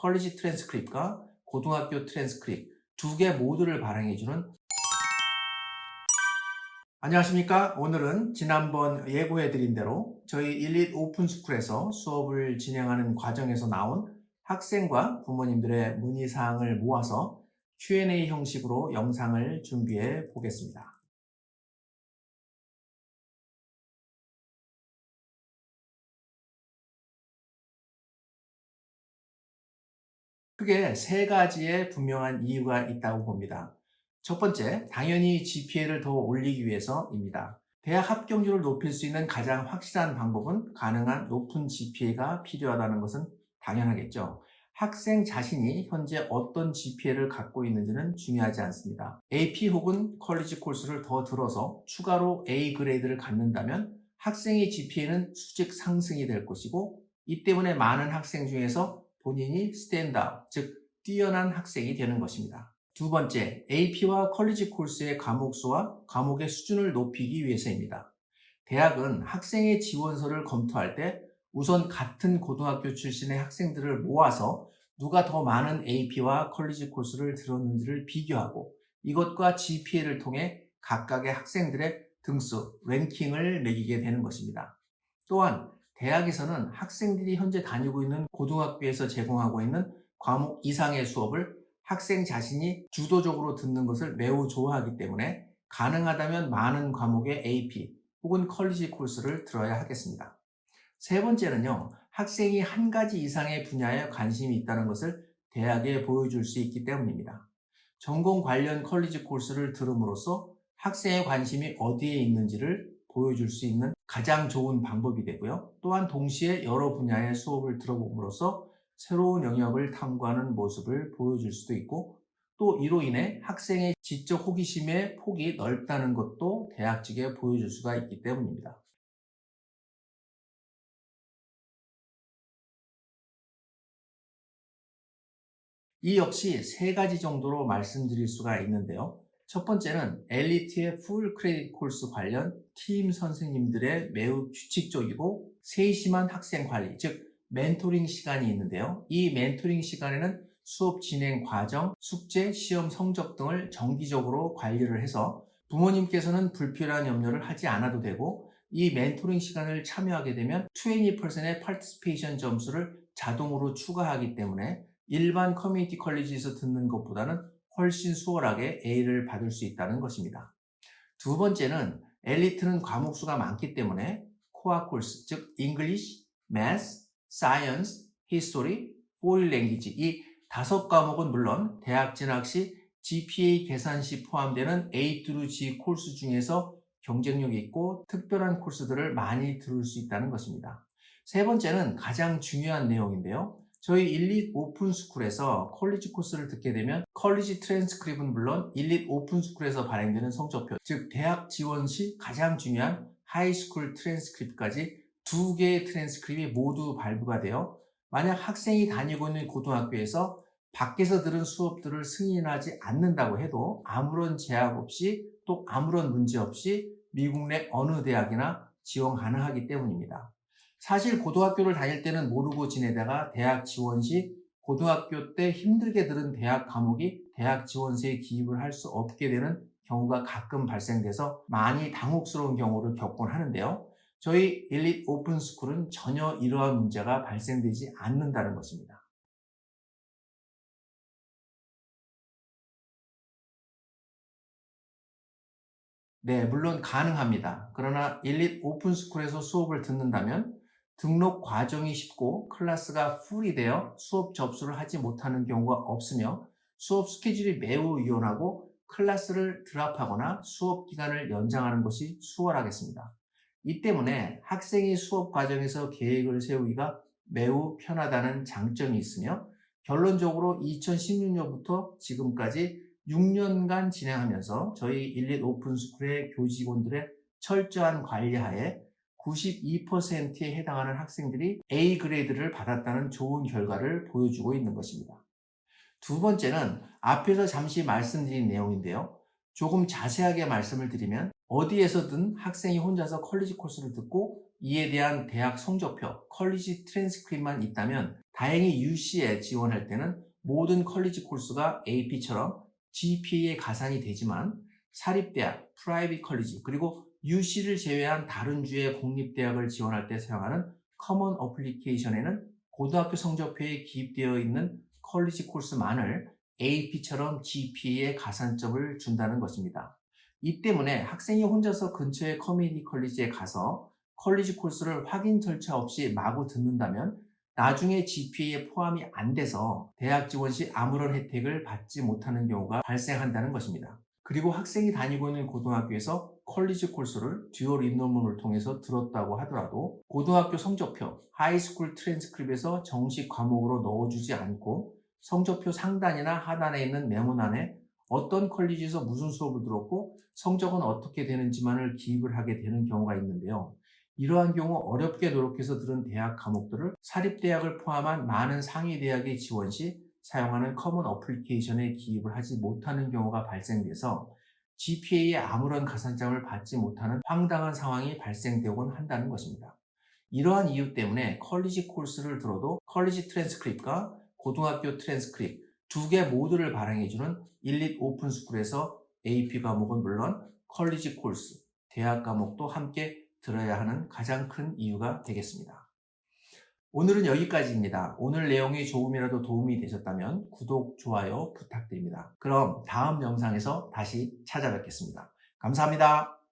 컬리지 트랜스크립트과 고등학교 트랜스크립트 두 개 모두를 발행해주는 안녕하십니까. 오늘은 지난번 예고해드린 대로 저희 일릿 오픈스쿨에서 수업을 진행하는 과정에서 나온 학생과 부모님들의 문의사항을 모아서 Q&A 형식으로 영상을 준비해 보겠습니다. 크게 세 가지의 분명한 이유가 있다고 봅니다. 첫 번째, 당연히 GPA를 더 올리기 위해서입니다. 대학 합격률을 높일 수 있는 가장 확실한 방법은 가능한 높은 GPA가 필요하다는 것은 당연하겠죠. 학생 자신이 현재 어떤 GPA를 갖고 있는지는 중요하지 않습니다. AP 혹은 컬리지 코र्스를 더 들어서 추가로 A 그레이드를 갖는다면 학생의 GPA는 수직 상승이 될 것이고, 이 때문에 많은 학생 중에서 본인이 스탠드아웃, 즉 뛰어난 학생이 되는 것입니다. 두 번째, AP와 컬리지 코र्스의 과목 수와 과목의 수준을 높이기 위해서입니다. 대학은 학생의 지원서를 검토할 때 우선 같은 고등학교 출신의 학생들을 모아서 누가 더 많은 AP와 컬리지 코र्스를 들었는지를 비교하고 이것과 GPA를 통해 각각의 학생들의 등수, 랭킹을 매기게 되는 것입니다. 또한 대학에서는 학생들이 현재 다니고 있는 고등학교에서 제공하고 있는 과목 이상의 수업을 학생 자신이 주도적으로 듣는 것을 매우 좋아하기 때문에 가능하다면 많은 과목의 AP 혹은 컬리지 코र्스를 들어야 하겠습니다. 세 번째는요, 학생이 한 가지 이상의 분야에 관심이 있다는 것을 대학에 보여줄 수 있기 때문입니다. 전공 관련 컬리지 코र्스를 들음으로써 학생의 관심이 어디에 있는지를 보여줄 수 있는 가장 좋은 방법이 되고요. 또한 동시에 여러 분야의 수업을 들어봄으로써 새로운 영역을 탐구하는 모습을 보여줄 수도 있고, 또 이로 인해 학생의 지적 호기심의 폭이 넓다는 것도 대학 측에 보여줄 수가 있기 때문입니다. 이 역시 세 가지 정도로 말씀드릴 수가 있는데요. 첫 번째는 엘리트의 풀 크레딧 코र्스 관련 팀 선생님들의 매우 규칙적이고 세심한 학생 관리, 즉 멘토링 시간이 있는데요. 이 멘토링 시간에는 수업 진행 과정, 숙제, 시험 성적 등을 정기적으로 관리를 해서 부모님께서는 불필요한 염려를 하지 않아도 되고, 이 멘토링 시간을 참여하게 되면 20%의 파티시페이션 점수를 자동으로 추가하기 때문에 일반 커뮤니티 컬리지에서 듣는 것보다는 훨씬 수월하게 A를 받을 수 있다는 것입니다. 두 번째는 엘리트는 과목 수가 많기 때문에 코어 코र्스, 즉 English, Math, Science, History, Foreign Language 이 5과목은 물론 대학 진학 시 GPA 계산 시 포함되는 A through G 코र्스 중에서 경쟁력이 있고 특별한 코र्스들을 많이 들을 수 있다는 것입니다. 세 번째는 가장 중요한 내용인데요. 저희 일릿 오픈스쿨에서 컬리지 코스를 듣게 되면 컬리지 트랜스크립은 물론 일릿 오픈스쿨에서 발행되는 성적표, 즉 대학 지원 시 가장 중요한 하이스쿨 트랜스크립까지 두 개의 트랜스크립이 모두 발부가 되어 만약 학생이 다니고 있는 고등학교에서 밖에서 들은 수업들을 승인하지 않는다고 해도 아무런 제약 없이 또 아무런 문제 없이 미국 내 어느 대학이나 지원 가능하기 때문입니다. 사실 고등학교를 다닐 때는 모르고 지내다가 대학 지원 시 고등학교 때 힘들게 들은 대학 과목이 대학 지원서에 기입을 할 수 없게 되는 경우가 가끔 발생돼서 많이 당혹스러운 경우를 겪곤 하는데요. 저희 일릿 오픈스쿨은 전혀 이러한 문제가 발생되지 않는다는 것입니다. 네, 물론 가능합니다. 그러나 일릿 오픈스쿨에서 수업을 듣는다면 등록 과정이 쉽고 클래스가 풀이 되어 수업 접수를 하지 못하는 경우가 없으며 수업 스케줄이 매우 유연하고 클래스를 드랍하거나 수업 기간을 연장하는 것이 수월하겠습니다. 이 때문에 학생이 수업 과정에서 계획을 세우기가 매우 편하다는 장점이 있으며 결론적으로 2016년부터 지금까지 6년간 진행하면서 저희 일릿 오픈스쿨의 교직원들의 철저한 관리하에 92%에 해당하는 학생들이 A 그레이드를 받았다는 좋은 결과를 보여주고 있는 것입니다. 두 번째는 앞에서 잠시 말씀드린 내용인데요. 조금 자세하게 말씀을 드리면 어디에서든 학생이 혼자서 컬리지 코스를 듣고 이에 대한 대학 성적표, 컬리지 트랜스크립만 있다면 다행히 UC에 지원할 때는 모든 컬리지 코스가 AP처럼 GPA에 가산이 되지만 사립대학, 프라이빗 컬리지, 그리고 UC를 제외한 다른 주의 공립대학을 지원할 때 사용하는 커먼 어플리케이션에는 고등학교 성적표에 기입되어 있는 컬리지 코스만을 AP처럼 GPA에 가산점을 준다는 것입니다. 이 때문에 학생이 혼자서 근처의 커뮤니티 컬리지에 가서 컬리지 코스를 확인 절차 없이 마구 듣는다면 나중에 GPA에 포함이 안 돼서 대학 지원 시 아무런 혜택을 받지 못하는 경우가 발생한다는 것입니다. 그리고 학생이 다니고 있는 고등학교에서 컬리지 코스를 듀얼 인론문을 통해서 들었다고 하더라도 고등학교 성적표, 하이스쿨 트랜스크립에서 정식 과목으로 넣어주지 않고 성적표 상단이나 하단에 있는 메모란에 어떤 컬리지에서 무슨 수업을 들었고 성적은 어떻게 되는지만을 기입을 하게 되는 경우가 있는데요. 이러한 경우 어렵게 노력해서 들은 대학 과목들을 사립대학을 포함한 많은 상위대학의 지원 시 사용하는 커먼 어플리케이션에 기입을 하지 못하는 경우가 발생돼서 GPA에 아무런 가산점을 받지 못하는 황당한 상황이 발생되곤 한다는 것입니다. 이러한 이유 때문에 컬리지 코스를 들어도 컬리지 트랜스크립과 고등학교 트랜스크립 두 개 모두를 발행해주는 일릿 오픈스쿨에서 AP 과목은 물론 컬리지 코스, 대학 과목도 함께 들어야 하는 가장 큰 이유가 되겠습니다. 오늘은 여기까지입니다. 오늘 내용이 조금이라도 도움이 되셨다면 구독, 좋아요 부탁드립니다. 그럼 다음 영상에서 다시 찾아뵙겠습니다. 감사합니다.